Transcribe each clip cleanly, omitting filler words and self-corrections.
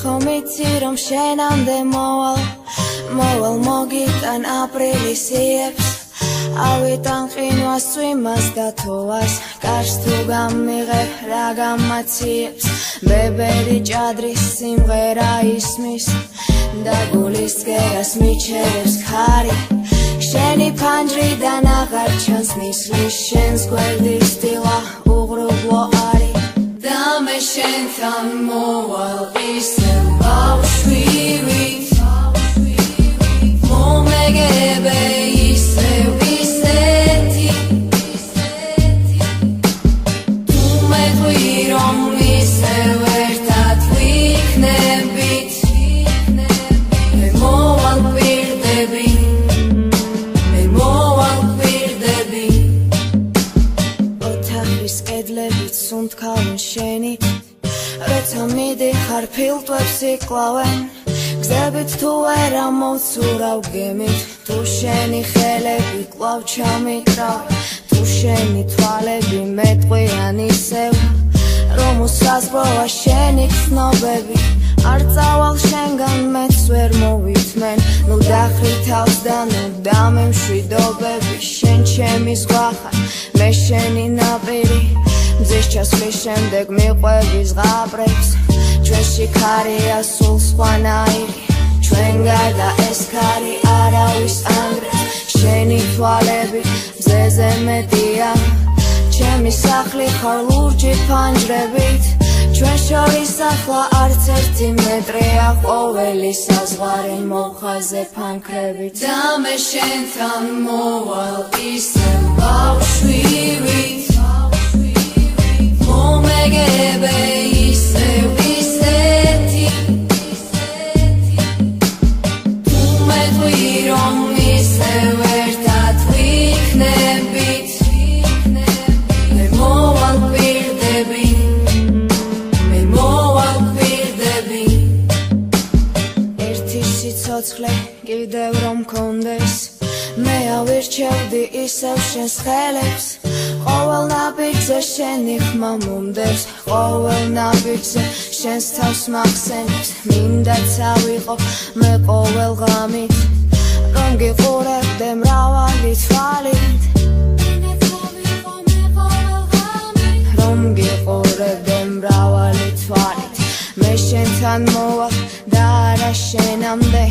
ხომიცი რომ შენამდე მოვალ მოგიტან აპრილის იებს ავიტან ყინვას წვიმას და თოვას კარს თუ გამიღებ რა გამაციებს ბებერი ჭადრის სიმღერა ისმის და გულის გერას მიჩერებს ხარი შენი ფანჯრიდან აღარ ჩანს ნისლის შენს გვერდის დილა უღრუბლო არის და მე შენთან მოვალ ისევ ბავშვივით მომეგებე ისევ ისეთი თუ მეყვი რომ ისევ ერთად ვიქნებით მე მოვალ გვირდები ოთახის კედლებით სუნთქავენ შენით როცა მიდიხარ ფილტვებს იკლავენ გზებით თუ ვერ ამოცურავ გემით თუ შენი ხელები კვლავ ჩამიკრავ თუ შენი თვალები მეტყვიან ისევ რომ უსაზღვროა შენი ცნობები არ წავალ შენგან მეც ვერ მოვითმენ ნუ დახრი თავს და ნუ დამემშვიდობები შენ ჩემი ზღვა ხარ მე შენი ნაპირი მზის ჩასვლის შემდეგ მიყვები ზღაპრებს ჩვენში ქარია სულ სხვანაირი ჩვენ გარდა ეს ქარი არავის ანგრევს შენი თვალები მზეზე მეტია ჩემი სახლი ხარ ლურჯი ფანჯრებით ჩვენ შორის ახლა არც ერთი მეტრია ყოველი საზღვარი მოხაზე ფანქრებით და მე შენთან მოვალ ისევ ბავშვივით მომეგებე ისევ ისეთი თუ მეყვი რომ ისევ ერთად ვიქნებით მე მოვალ გვირდები ერთი სიცოცხლე კიდევ რომ მქონდეს მე ავირჩევდი ისევ შენს ხელებს ყოველ ნაბიჯზე შენი ხმა მომდევს ყოველ ნაბიჯზე შენს თავს მახსენებს მინდა წავიყო მე ყოველ ღამით რომ გიყურებდე მრავალი თვალით რომ გიყურებდე მრავალი თვალით მე შენთან მოვალ და არა შენამდე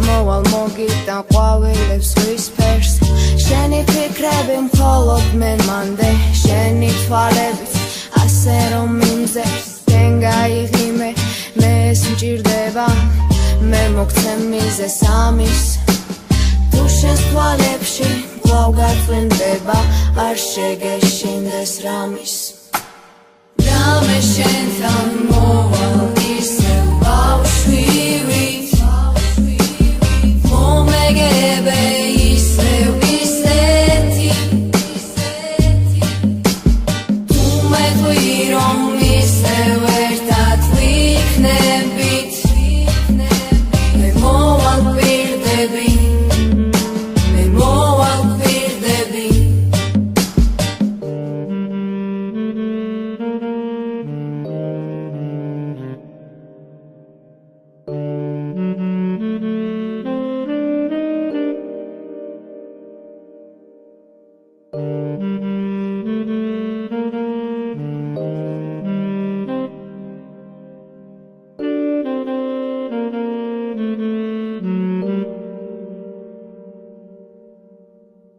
მოვალ მოგიტან ყვავილებს ზღვის ფერს შენი ფიქრები მხოლოდ მე მანდე შენი თვალებით ასე რომ მიმზევს შენ გაიღიმე მე ეს მჭირდება მე მოგცემ მიზეს ამის თუ შენს თვალებში კვლავ გაწვიმდება არ შეგეშინდეს რამის და მე შენთან მოვალ